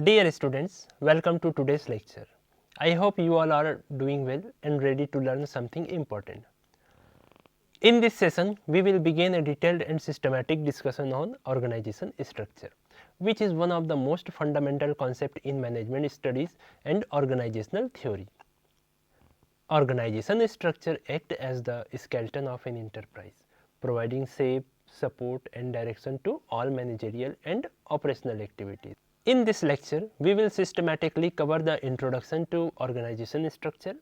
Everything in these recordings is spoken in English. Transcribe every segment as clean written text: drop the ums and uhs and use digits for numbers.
Dear students, welcome to today's lecture. I hope you all are doing well and ready to learn something important. In this session, we will begin a detailed and systematic discussion on organization structure, which is one of the most fundamental concepts in management studies and organizational theory. Organization structure acts as the skeleton of an enterprise, providing shape, support and direction to all managerial and operational activities. In this lecture, we will systematically cover the introduction to organization structure,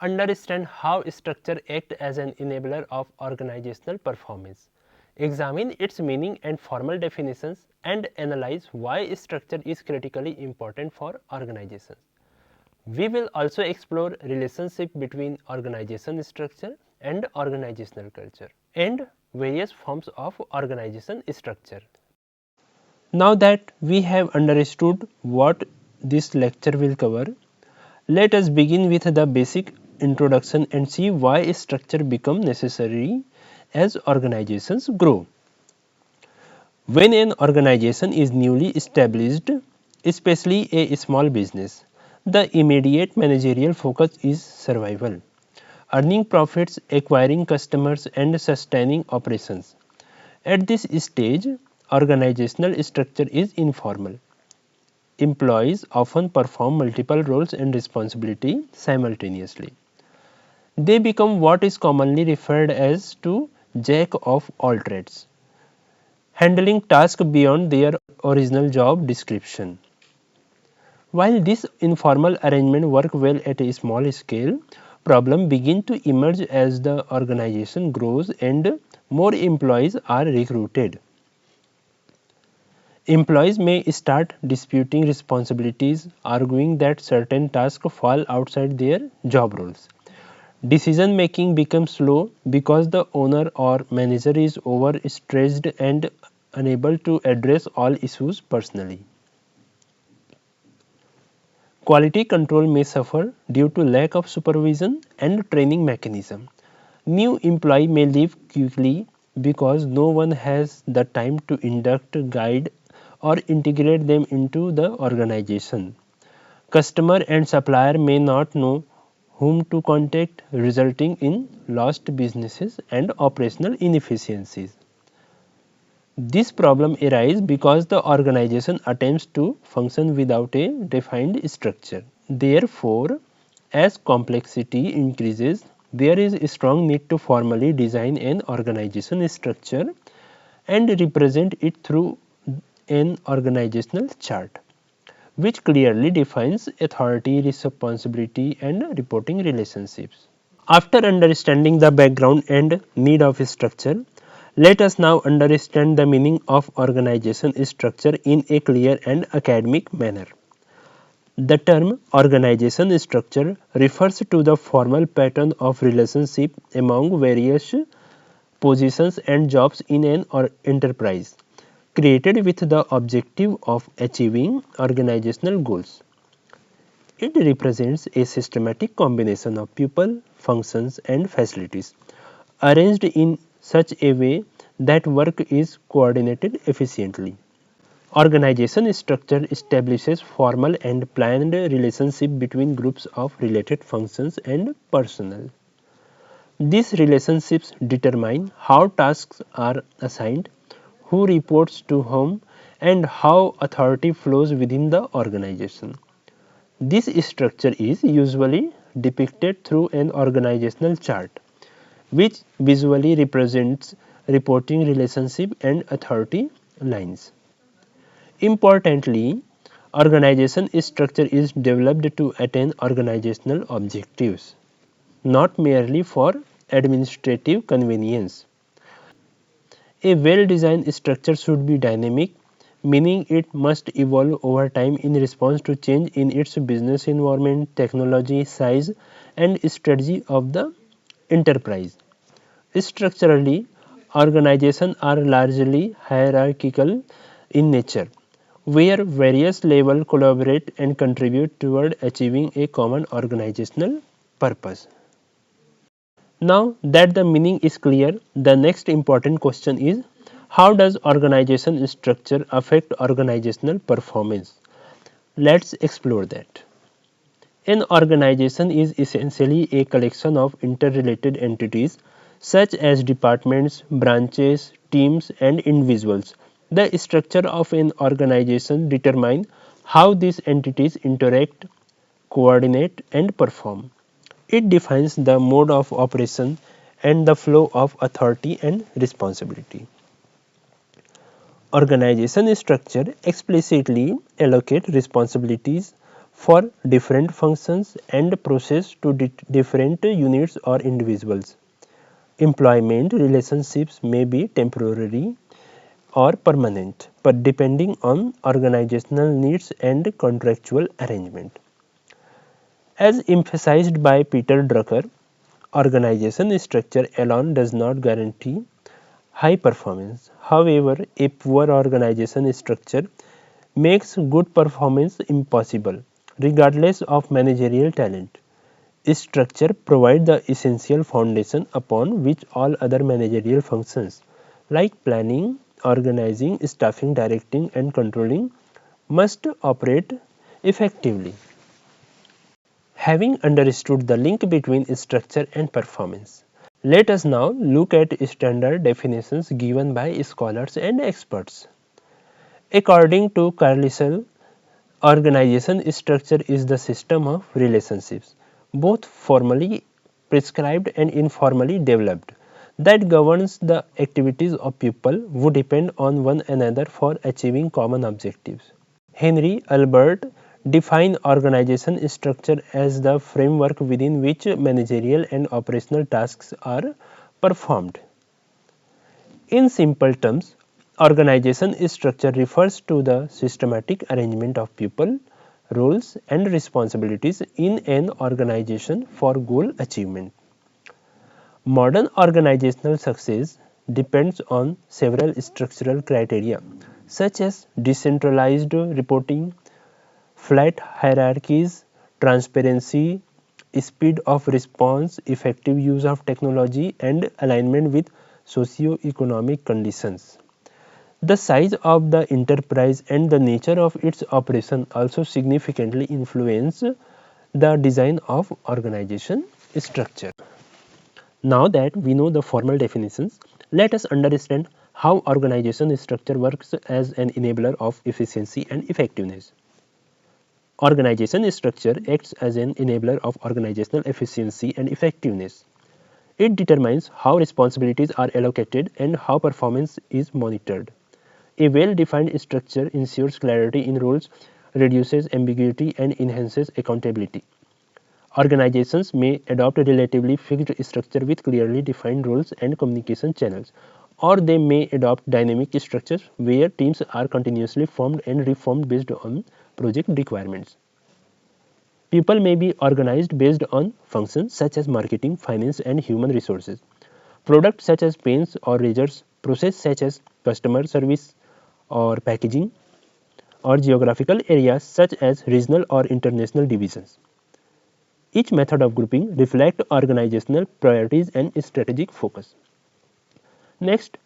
understand how structure acts as an enabler of organizational performance, examine its meaning and formal definitions, and analyze why structure is critically important for organizations. We will also explore relationship between organization structure and organizational culture and various forms of organization structure. Now that we have understood what this lecture will cover, let us begin with the basic introduction and see why structure becomes necessary as organizations grow. When an organization is newly established, especially a small business, the immediate managerial focus is survival, earning profits, acquiring customers, and sustaining operations. At this stage, organizational structure is informal. Employees often perform multiple roles and responsibilities simultaneously. They become what is commonly referred as to jack of all trades, handling tasks beyond their original job description. While this informal arrangement work well at a small scale, problems begin to emerge as the organization grows and more employees are recruited. Employees may start disputing responsibilities, arguing that certain tasks fall outside their job roles. Decision making becomes slow because the owner or manager is overstretched and unable to address all issues personally. Quality control may suffer due to lack of supervision and training mechanism. New employee may leave quickly because no one has the time to induct, guide or integrate them into the organization. Customer and supplier may not know whom to contact, resulting in lost businesses and operational inefficiencies. This problem arises because the organization attempts to function without a defined structure. Therefore, as complexity increases, there is a strong need to formally design an organization structure and represent it through an organizational chart, which clearly defines authority, responsibility, and reporting relationships. After understanding the background and need of structure, let us now understand the meaning of organization structure in a clear and academic manner. The term organization structure refers to the formal pattern of relationship among various positions and jobs in an enterprise, created with the objective of achieving organizational goals. It represents a systematic combination of people, functions, and facilities arranged in such a way that work is coordinated efficiently. Organization structure establishes formal and planned relationship between groups of related functions and personnel. These relationships determine how tasks are assigned, who reports to whom, and how authority flows within the organization. This structure is usually depicted through an organizational chart, which visually represents reporting relationship and authority lines. Importantly, organization structure is developed to attain organizational objectives, not merely for administrative convenience. A well-designed structure should be dynamic, meaning it must evolve over time in response to change in its business environment, technology, size, and strategy of the enterprise. Structurally, organizations are largely hierarchical in nature, where various levels collaborate and contribute toward achieving a common organizational purpose. Now that the meaning is clear, the next important question is, how does organization structure affect organizational performance? Let's explore that. An organization is essentially a collection of interrelated entities such as departments, branches, teams, and individuals. The structure of an organization determines how these entities interact, coordinate, and perform. It defines the mode of operation and the flow of authority and responsibility. Organization structure explicitly allocate responsibilities for different functions and process to different units or individuals. Employment relationships may be temporary or permanent, but depending on organizational needs and contractual arrangement. As emphasized by Peter Drucker, organization structure alone does not guarantee high performance. However, a poor organization structure makes good performance impossible, regardless of managerial talent. Structure provides the essential foundation upon which all other managerial functions, like planning, organizing, staffing, directing, and controlling, must operate effectively. Having understood the link between structure and performance, let us now look at standard definitions given by scholars and experts. According to Carlisle, organization structure is the system of relationships, both formally prescribed and informally developed, that governs the activities of people who depend on one another for achieving common objectives. Henry Albert defined organization structure as the framework within which managerial and operational tasks are performed. In simple terms, organization structure refers to the systematic arrangement of people, roles, and responsibilities in an organization for goal achievement. Modern organizational success depends on several structural criteria such as decentralized reporting, flat hierarchies, transparency, speed of response, effective use of technology, and alignment with socio-economic conditions. The size of the enterprise and the nature of its operation also significantly influence the design of organization structure. Now that we know the formal definitions, let us understand how organization structure works as an enabler of efficiency and effectiveness. Organization structure acts as an enabler of organizational efficiency and effectiveness. It determines how responsibilities are allocated and how performance is monitored. A well-defined structure ensures clarity in roles, reduces ambiguity, and enhances accountability. Organizations may adopt a relatively fixed structure with clearly defined roles and communication channels, or they may adopt dynamic structures where teams are continuously formed and reformed based on project requirements. People may be organized based on functions such as marketing, finance, and human resources. Products such as paints or razors, process such as customer service or packaging, or geographical areas such as regional or international divisions. Each method of grouping reflects organizational priorities and strategic focus. Next,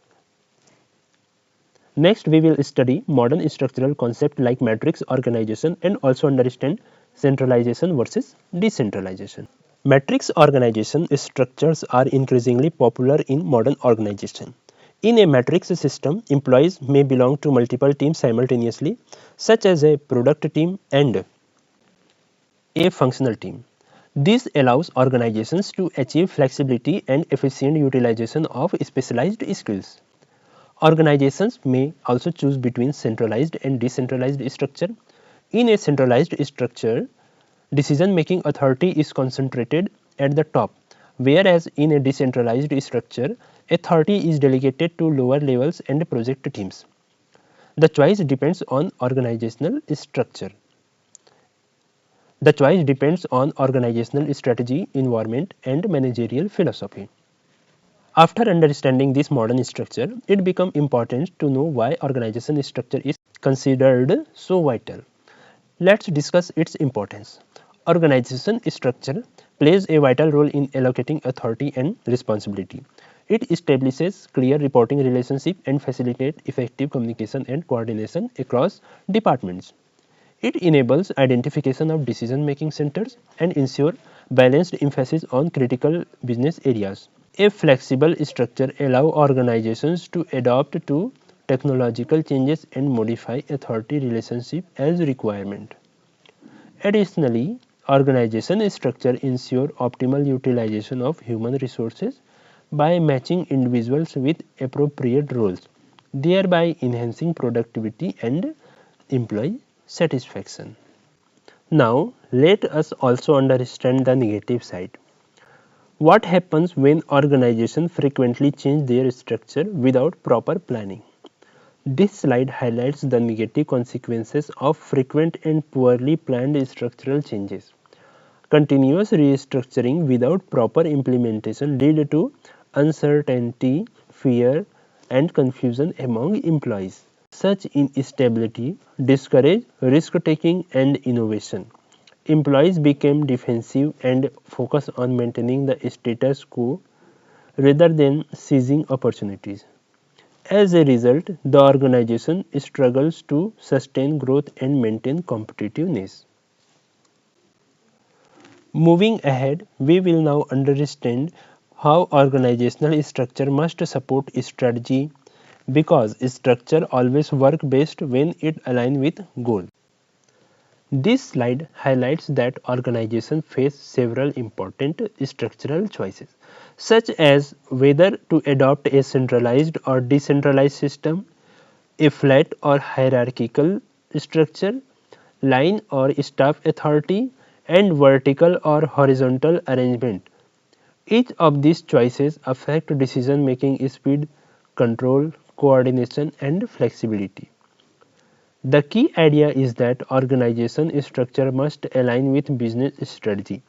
Next we will study modern structural concepts like matrix organization and also understand centralization versus decentralization. Matrix organization structures are increasingly popular in modern organization. In a matrix system, employees may belong to multiple teams simultaneously, such as a product team and a functional team. This allows organizations to achieve flexibility and efficient utilization of specialized skills. Organizations may also choose between centralized and decentralized structure. In a centralized structure, decision-making authority is concentrated at the top, whereas in a decentralized structure, authority is delegated to lower levels and project teams. The choice depends on organizational structure. The choice depends on organizational strategy, environment, and managerial philosophy. After understanding this modern structure, it becomes important to know why organization structure is considered so vital. Let's discuss its importance. Organization structure plays a vital role in allocating authority and responsibility. It establishes clear reporting relationship and facilitates effective communication and coordination across departments. It enables identification of decision-making centers and ensure balanced emphasis on critical business areas. A flexible structure allows organizations to adapt to technological changes and modify authority relationship as requirement. Additionally, organization structure ensure optimal utilization of human resources by matching individuals with appropriate roles, thereby enhancing productivity and employee satisfaction. Now, let us also understand the negative side. What happens when organizations frequently change their structure without proper planning? This slide highlights the negative consequences of frequent and poorly planned structural changes. Continuous restructuring without proper implementation lead to uncertainty, fear, and confusion among employees. Such instability discourages risk-taking and innovation. Employees became defensive and focus on maintaining the status quo rather than seizing opportunities. As a result, the organization struggles to sustain growth and maintain competitiveness. Moving ahead, we will now understand how organizational structure must support strategy because structure always works best when it aligns with goal. This slide highlights that organizations face several important structural choices, such as whether to adopt a centralized or decentralized system, a flat or hierarchical structure, line or staff authority, and vertical or horizontal arrangement. Each of these choices affect decision making speed, control, coordination, and flexibility. The key idea is that organization structure must align with business strategy.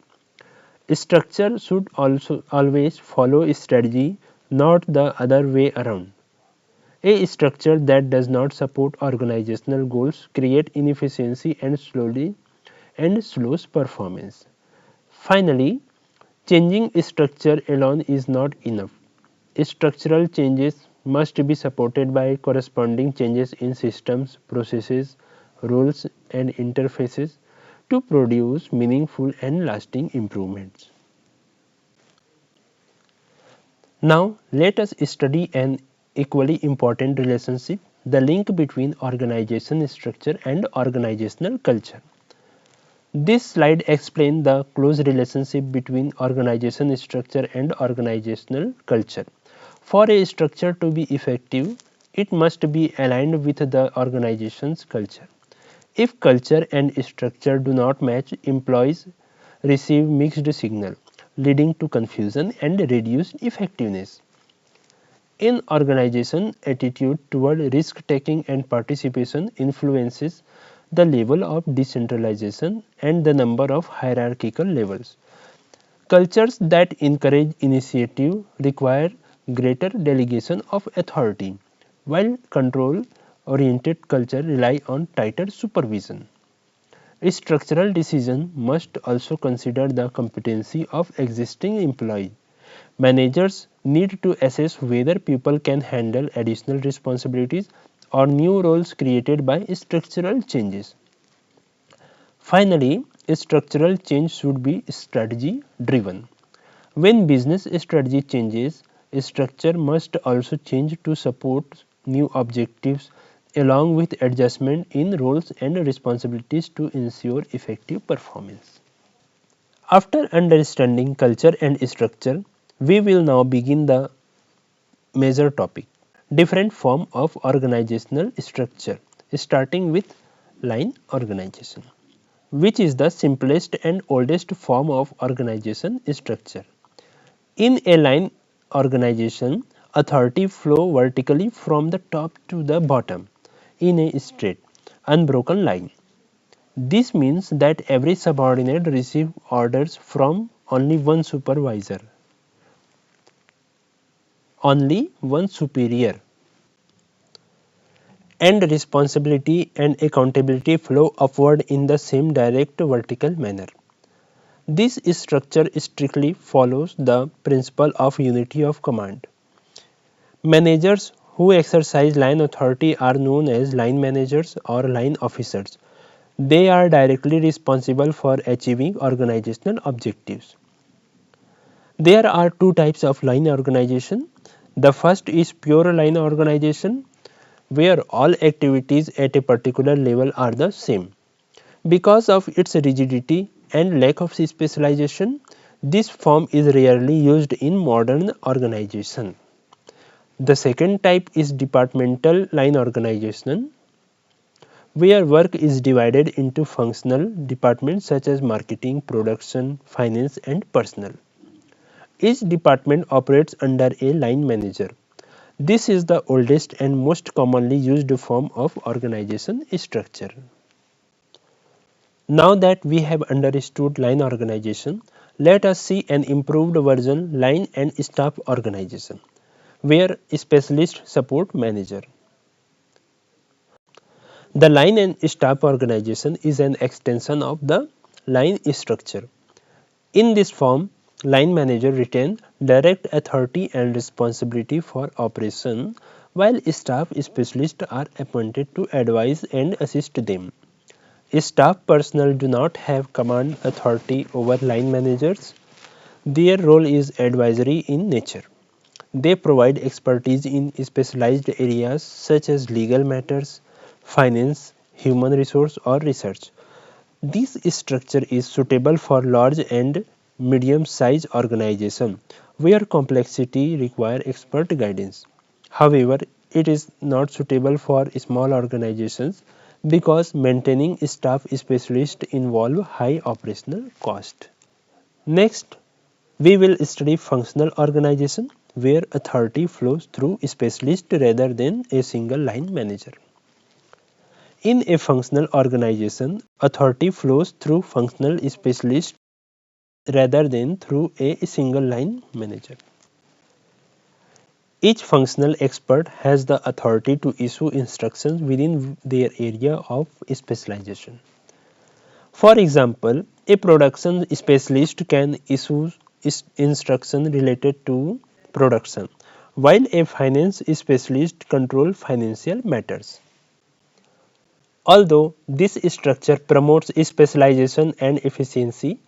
Structure should also always follow strategy, not the other way around. A structure that does not support organizational goals creates inefficiency and slows performance. Finally, changing structure alone is not enough. Structural changes must be supported by corresponding changes in systems, processes, rules, and interfaces to produce meaningful and lasting improvements. Now, let us study an equally important relationship, the link between organization structure and organizational culture. This slide explains the close relationship between organization structure and organizational culture. For a structure to be effective, it must be aligned with the organization's culture. If culture and structure do not match, employees receive mixed signal, leading to confusion and reduced effectiveness. In organization, attitude toward risk-taking and participation influences the level of decentralization and the number of hierarchical levels. Cultures that encourage initiative require greater delegation of authority, while control-oriented culture rely on tighter supervision. A structural decision must also consider the competency of existing employees. Managers need to assess whether people can handle additional responsibilities or new roles created by structural changes. Finally, a structural change should be strategy driven. When business strategy changes, a structure must also change to support new objectives along with adjustment in roles and responsibilities to ensure effective performance. After understanding culture and structure, we will now begin the major topic, different form of organizational structure, starting with line organization, which is the simplest and oldest form of organization structure. In a line organization, authority flow vertically from the top to the bottom in a straight, unbroken line. This means that every subordinate receives orders from only one superior, and responsibility and accountability flow upward in the same direct vertical manner. This structure strictly follows the principle of unity of command. Managers who exercise line authority are known as line managers or line officers. They are directly responsible for achieving organizational objectives. There are two types of line organization. The first is pure line organization, where all activities at a particular level are the same. Because of its rigidity and lack of specialization, this form is rarely used in modern organization. The second type is departmental line organization, where work is divided into functional departments such as marketing, production, finance, and personnel. Each department operates under a line manager. This is the oldest and most commonly used form of organization structure. Now that we have understood line organization, let us see an improved version line and staff organization, where specialists support manager. The line and staff organization is an extension of the line structure. In this form, line manager retain direct authority and responsibility for operation, while staff specialists are appointed to advise and assist them. Staff personnel do not have command authority over line managers. Their role is advisory in nature. They provide expertise in specialized areas such as legal matters, finance, human resource, or research. This structure is suitable for large and medium-sized organizations where complexity requires expert guidance. However, it is not suitable for small organizations because maintaining staff specialists involve high operational cost. Next, we will study functional organization where authority flows through specialists rather than a single line manager. In a functional organization, authority flows through functional specialists rather than through a single line manager. Each functional expert has the authority to issue instructions within their area of specialization. For example, a production specialist can issue instructions related to production, while a finance specialist controls financial matters. Although this structure promotes specialization and efficiency,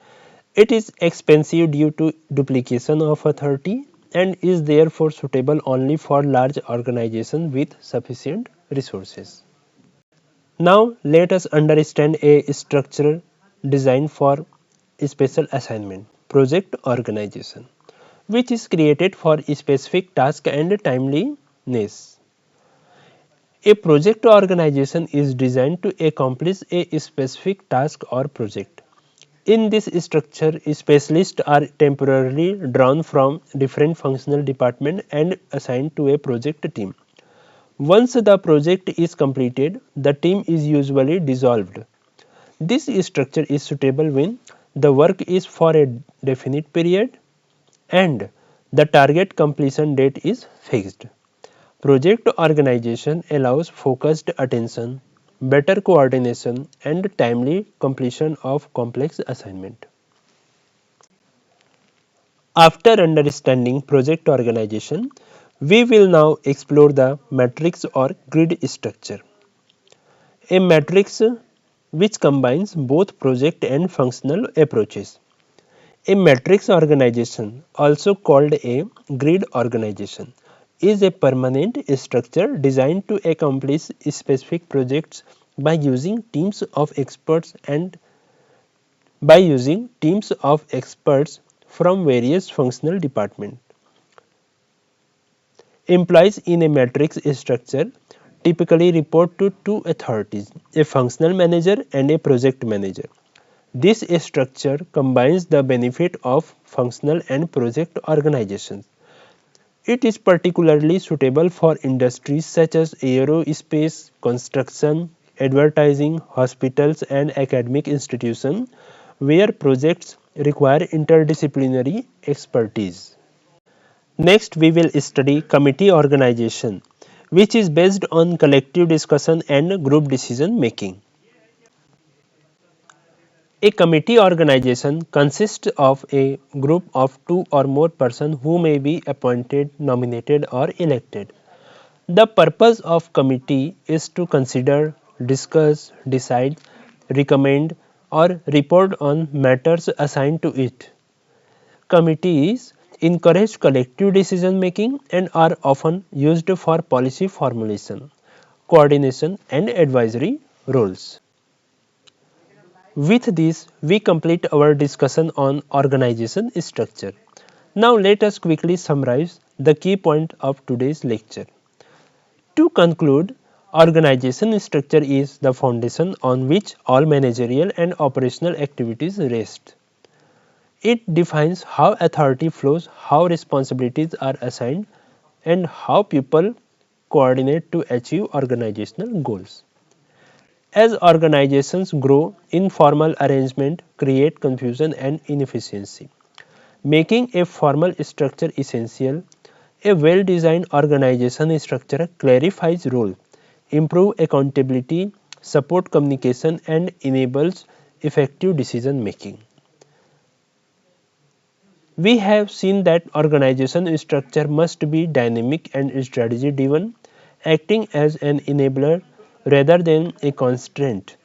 it is expensive due to duplication of authority and is therefore suitable only for large organizations with sufficient resources. Now let us understand a structure designed for special assignment, project organization, which is created for specific task and timeliness. A project organization is designed to accomplish a specific task or project. In this structure, specialists are temporarily drawn from different functional departments and assigned to a project team. Once the project is completed, the team is usually dissolved. This structure is suitable when the work is for a definite period and the target completion date is fixed. Project organization allows focused attention, better coordination, and timely completion of complex assignment. After understanding project organization, we will now explore the matrix or grid structure. A matrix which combines both project and functional approaches. A matrix organization, also called a grid organization, is a permanent structure designed to accomplish specific projects by using teams of experts from various functional departments. Employees in a matrix structure typically report to two authorities, a functional manager and a project manager. This structure combines the benefit of functional and project organizations. It is particularly suitable for industries such as aerospace, construction, advertising, hospitals, and academic institutions, where projects require interdisciplinary expertise. Next, we will study committee organization, which is based on collective discussion and group decision making. A committee organization consists of a group of two or more persons who may be appointed, nominated, or elected. The purpose of committee is to consider, discuss, decide, recommend, or report on matters assigned to it. Committees encourage collective decision making and are often used for policy formulation, coordination, and advisory roles. With this, we complete our discussion on organization structure. Now, let us quickly summarize the key point of today's lecture. To conclude, organization structure is the foundation on which all managerial and operational activities rest. It defines how authority flows, how responsibilities are assigned, and how people coordinate to achieve organizational goals. As organizations grow, informal arrangement create confusion and inefficiency, making a formal structure essential. A well-designed organization structure clarifies role, improve accountability, support communication, and enables effective decision making. We have seen that organization structure must be dynamic and strategy driven, acting as an enabler rather than a constraint.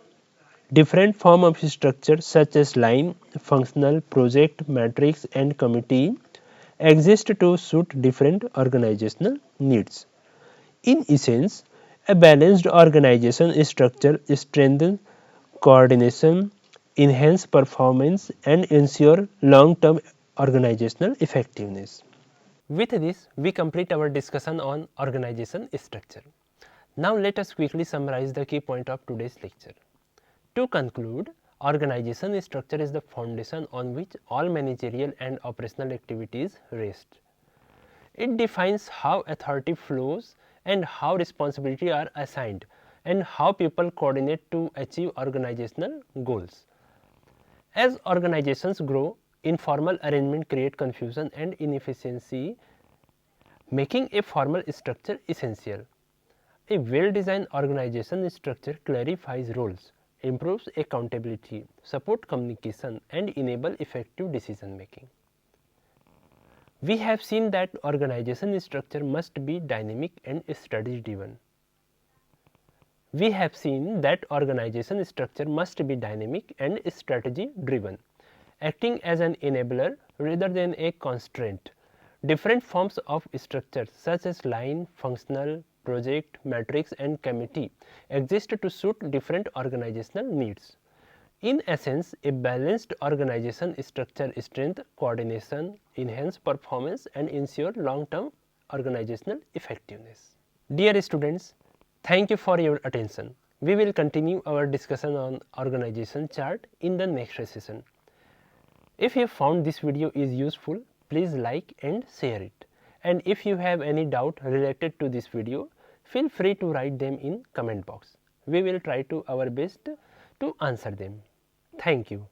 Different forms of structure such as line, functional, project, matrix, and committee exist to suit different organizational needs. In essence, a balanced organization structure strengthens coordination, enhance performance, and ensure long-term organizational effectiveness. With this, we complete our discussion on organization structure. Now let us quickly summarize the key point of today's lecture. To conclude, organization structure is the foundation on which all managerial and operational activities rest. It defines how authority flows and how responsibility are assigned and how people coordinate to achieve organizational goals. As organizations grow, informal arrangement create confusion and inefficiency, making a formal structure essential. A well-designed organization structure clarifies roles, improves accountability, supports communication, and enable effective decision making. We have seen that organization structure must be dynamic and strategy driven. We have seen that organization structure must be dynamic and strategy driven, acting as an enabler rather than a constraint. Different forms of structures such as line, functional, project, matrix, and committee exist to suit different organizational needs. In essence, a balanced organization structure strengthens coordination, enhance performance, and ensure long-term organizational effectiveness. Dear students, thank you for your attention. We will continue our discussion on organization chart in the next session. If you found this video is useful, please like and share it. And if you have any doubt related to this video, feel free to write them in comment box. We will try to our best to answer them. Thank you.